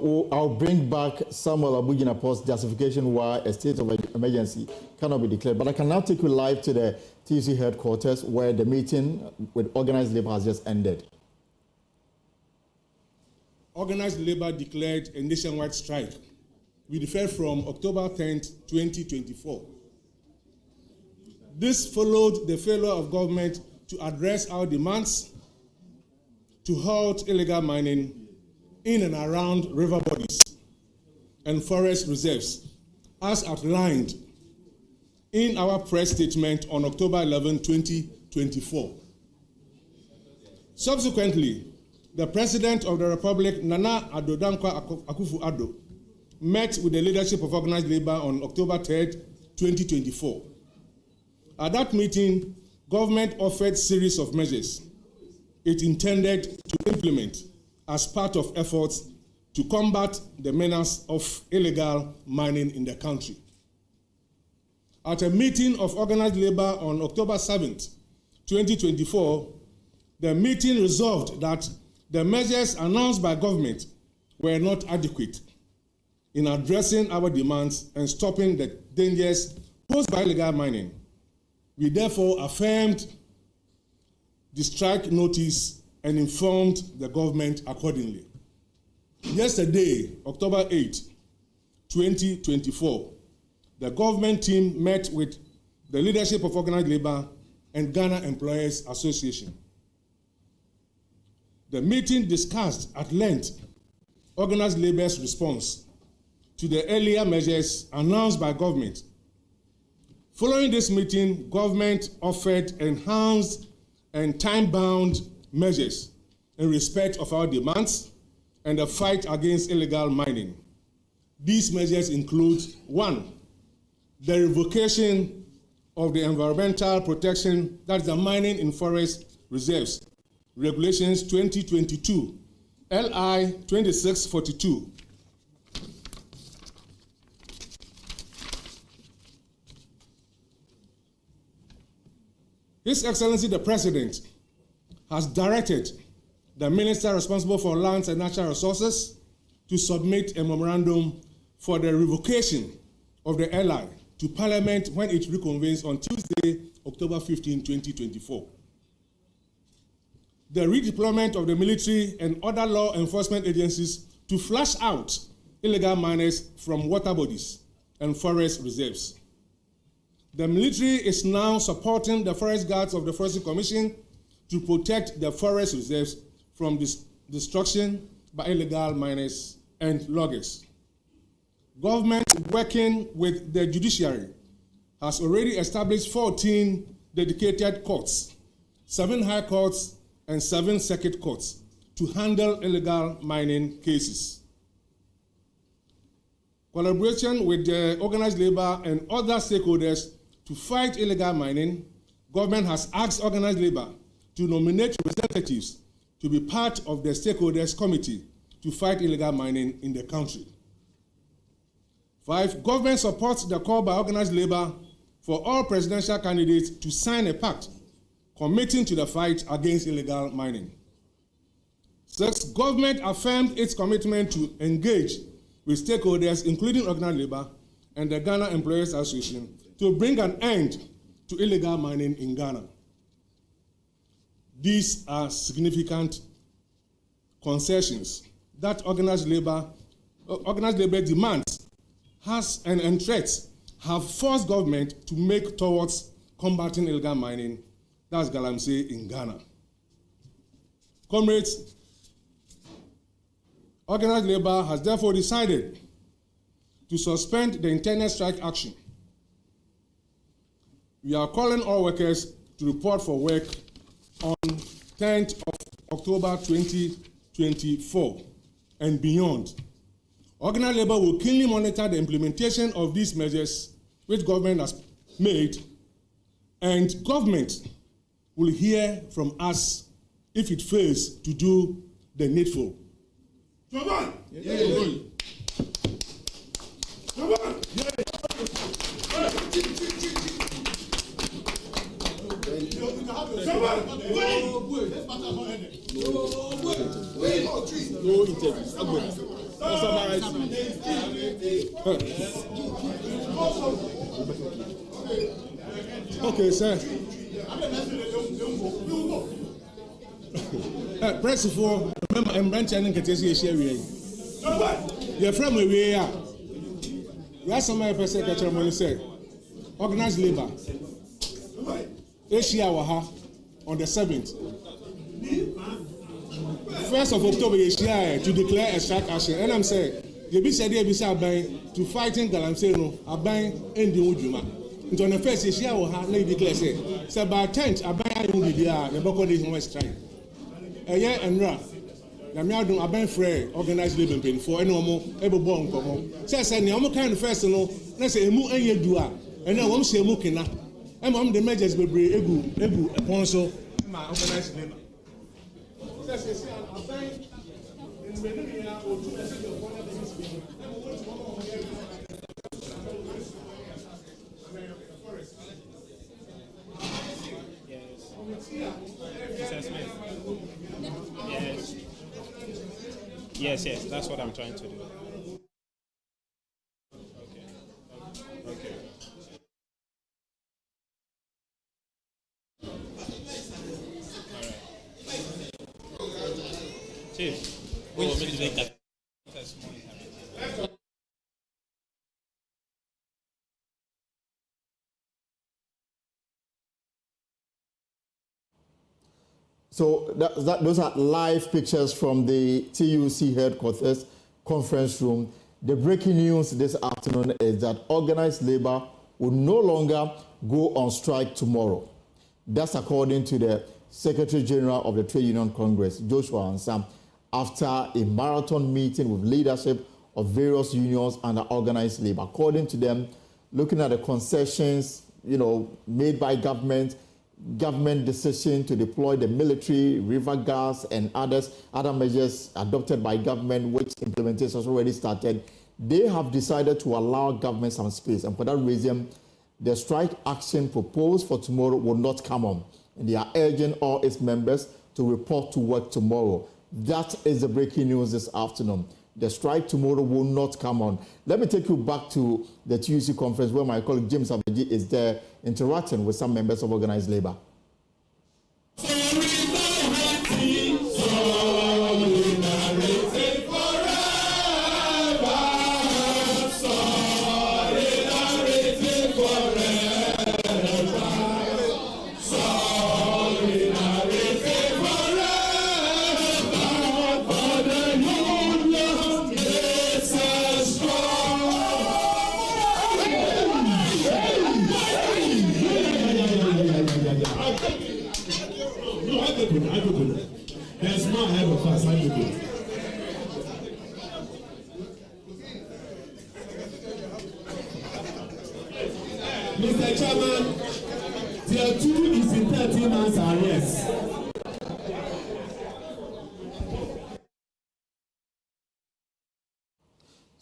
I'll bring back Samuel Abuginapo's justification why a state of emergency cannot be declared. But I can now take you live to the TUC headquarters where the meeting with Organised Labour has just ended. Organised Labour declared a nationwide strike. We deferred from October 10th, 2024. This followed the failure of government to address our demands to halt illegal mining in and around river bodies and forest reserves, as outlined in our press statement on October 11, 2024. Subsequently, the President of the Republic, Nana Addo Dankwa Akufo-Addo, met with the leadership of Organised Labour on October 3, 2024. At that meeting, government offered a series of measures it intended to implement as part of efforts to combat the menace of illegal mining in the country. At a meeting of Organised Labour on October 7, 2024, the meeting resolved that the measures announced by government were not adequate in addressing our demands and stopping the dangers posed by illegal mining. We therefore affirmed the strike notice and informed the government accordingly. Yesterday, October 8, 2024, the government team met with the leadership of Organised Labour and Ghana Employers Association. The meeting discussed at length Organised Labour's response to the earlier measures announced by government. Following this meeting, government offered enhanced and time-bound measures in respect of our demands and the fight against illegal mining. These measures include: 1, the revocation of the environmental protection, that is the mining in forest reserves, Regulations 2022, LI 2642. His Excellency the President has directed the Minister responsible for lands and natural resources to submit a memorandum for the revocation of the LI to Parliament when it reconvenes on Tuesday, October 15, 2024. The redeployment of the military and other law enforcement agencies to flush out illegal miners from water bodies and forest reserves. The military is now supporting the forest guards of the Forestry Commission to protect the forest reserves from destruction by illegal miners and loggers. Government, working with the judiciary, has already established 14 dedicated courts, 7 high courts, and 7 circuit courts to handle illegal mining cases. Collaboration with the Organised Labour and other stakeholders to fight illegal mining, government has asked Organised Labour to nominate representatives to be part of the stakeholders committee to fight illegal mining in the country. 5, government supports the call by Organised Labour for all presidential candidates to sign a pact committing to the fight against illegal mining. 6, government affirmed its commitment to engage with stakeholders, including Organised Labour and the Ghana Employers Association, to bring an end to illegal mining in Ghana. These are significant concessions that Organised Labour demands and threats have forced government to make towards combating illegal mining, that's Galamsey in Ghana. Comrades, Organised Labour has therefore decided to suspend the internal strike action. We are calling all workers to report for work on 10th of October 2024 and beyond. Organised Labour will keenly monitor the implementation of these measures which government has made, and government will hear from us if it fails to do the needful. Come on! Yeah. Come on! No interview. Okay, sir. Press for remember I'm branching and get a share. Your friend will be here. Yes, somebody per secretary when say Organized Labour. Asia Waha on the 7th. 1st of October, Asia to declare a strike action. And I'm saying, the be said to fighting Galamsey, a bang in the Ujuma. Into on the first Asia Waha, they declare say, so by 10th, a bang in the Boko Nation strike. A year and run. The Miadum Aben Frey organized living pain for any more able born come home. Says, and the Omo kind of first, let's say a moo and ye do, and then one say Mukina. I'm on the measures will bring Ebu, a ponso, my organized labor. Says, I'm saying, in Venezuela, or 2% of one of these people. Yes, that's what I'm trying to do. Okay. All right. Chief, which So those are live pictures from the TUC headquarters conference room. The breaking news this afternoon is that Organized Labour will no longer go on strike tomorrow. That's according to the Secretary General of the Trade Union Congress, Joshua Ansam, after a marathon meeting with leadership of various unions under Organized Labour. According to them, looking at the concessions, made by government decision to deploy the military, river gas, and other measures adopted by government, which implementation has already started, they have decided to allow government some space. And for that reason, the strike action proposed for tomorrow will not come on. And they are urging all its members to report to work tomorrow. That is the breaking news this afternoon. The strike tomorrow will not come on. Let me take you back to the TUC conference where my colleague James Abeji is there interacting with some members of Organized Labour. There's no ahead of us. Mr. Chairman, tier 2 is in 13 months arrest.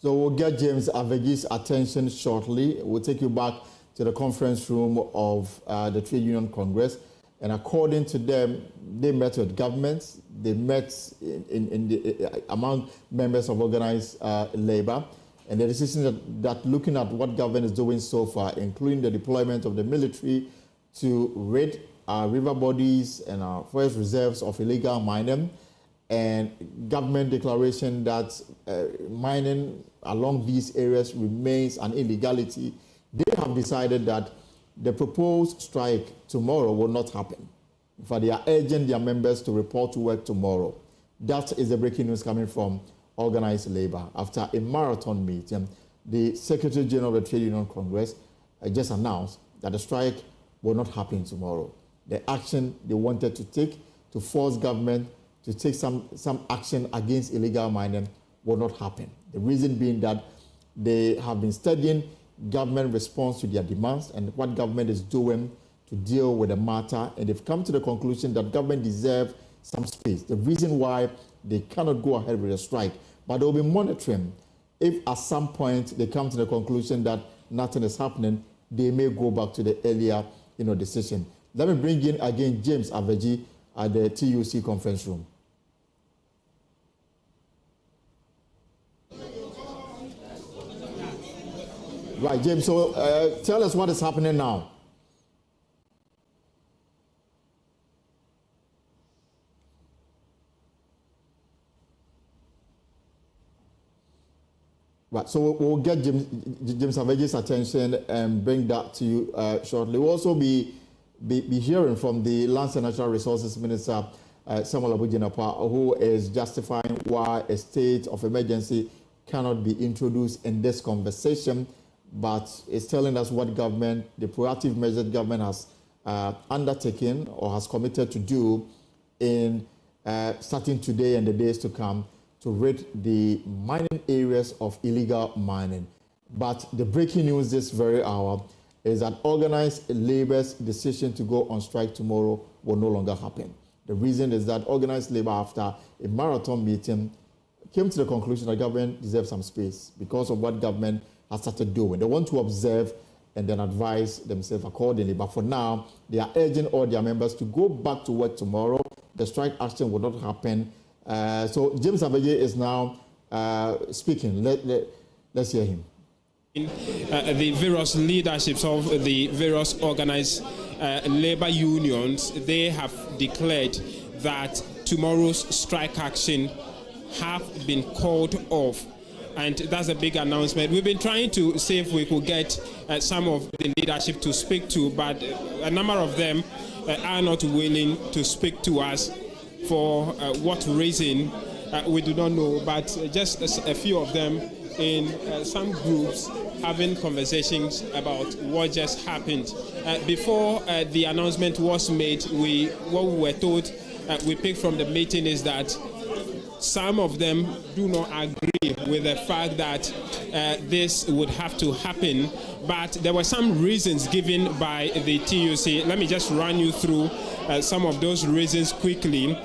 So we'll get James Avegi's attention shortly. We'll take you back to the conference room of the Trade Union Congress. And according to them, they met with governments. They met among members of Organized Labour. And the decision that looking at what government is doing so far, including the deployment of the military to rid our river bodies and our forest reserves of illegal mining, and government declaration that mining along these areas remains an illegality, they have decided that the proposed strike tomorrow will not happen. In fact, they are urging their members to report to work tomorrow. That is the breaking news coming from Organized Labour. After a marathon meeting, the Secretary General of the Trade Union Congress just announced that the strike will not happen tomorrow. The action they wanted to take to force government to take some action against illegal mining will not happen. The reason being that they have been studying government response to their demands and what government is doing to deal with the matter, and they've come to the conclusion that government deserves some space. The reason why they cannot go ahead with a strike, but they'll be monitoring. If at some point they come to the conclusion that nothing is happening, they may go back to the earlier decision. Let me bring in again James Aveji at the TUC conference room. Right, James. So tell us what is happening now. Right, so we'll get James Aveji's attention and bring that to you shortly. We'll also be hearing from the Lands and Natural Resources Minister, Samuel Abu-Jinapor, who is justifying why a state of emergency cannot be introduced in this conversation, but is telling us what government, the proactive measures government has undertaken or has committed to do in starting today and the days to come to rid the mining areas of illegal mining. But the breaking news this very hour is that Organised Labour's decision to go on strike tomorrow will no longer happen. The reason is that Organised Labour, after a marathon meeting, came to the conclusion that government deserves some space because of what government has started doing. They want to observe and then advise themselves accordingly. But for now, they are urging all their members to go back to work tomorrow. The strike action will not happen. So James Aveji is now speaking. Let's hear him. The various leaderships of the various organized labor unions, they have declared that tomorrow's strike action have been called off. And that's a big announcement. We've been trying to see if we could get some of the leadership to speak to, but a number of them are not willing to speak to us. For what reason, we do not know, but just a few of them in some groups having conversations about what just happened. Before the announcement was made, what we were told, we picked from the meeting is that some of them do not agree with the fact that this would have to happen, but there were some reasons given by the TUC. Let me just run you through some of those reasons quickly.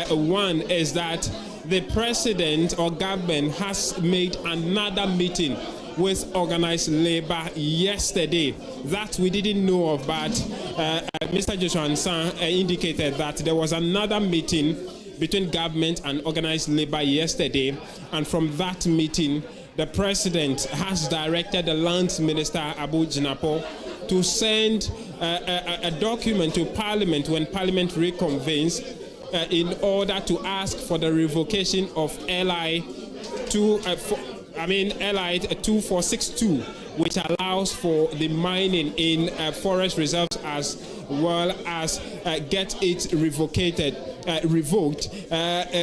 One is that the president or government has made another meeting with Organised Labour yesterday that we didn't know of, but Mr. Joshua Ansan indicated that there was another meeting between government and Organised Labour yesterday, and from that meeting, the president has directed the Lands Minister Abu-Jinapor to send a document to Parliament when Parliament reconvenes in order to ask for the revocation of LI 2462, which allows for the mining in forest reserves as well as get it revoked.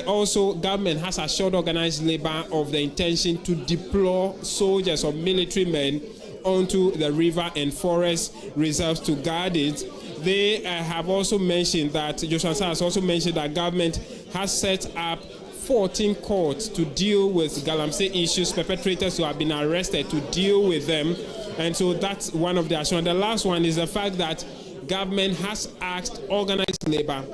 Also, government has assured Organised Labour of the intention to deploy soldiers or military men onto the river and forest reserves to guard it. They have also mentioned that, Joshua has also mentioned that government has set up 14 courts to deal with Galamsey issues, perpetrators who have been arrested, to deal with them. And so that's one of the assurances. The last one is the fact that government has asked Organised Labour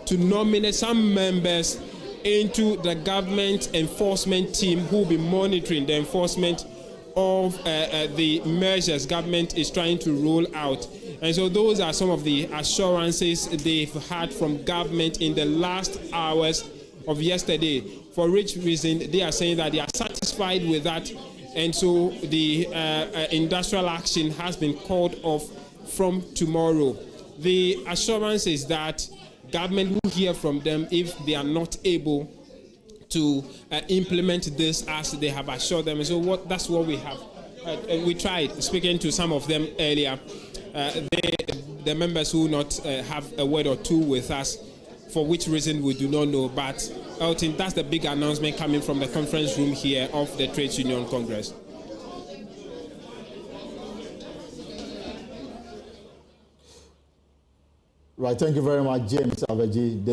to nominate some members into the government enforcement team who will be monitoring the enforcement of the measures government is trying to roll out. And so those are some of the assurances they've had from government in the last hours of yesterday, for which reason they are saying that they are satisfied with that, and so the industrial action has been called off from tomorrow. The assurance is that government will hear from them if they are not able to implement this as they have assured them. And so that's what we have. We tried speaking to some of them earlier. The members who not have a word or two with us, for which reason we do not know, but I think that's the big announcement coming from the conference room here of the Trades Union Congress. Right, thank you very much, James Aveji.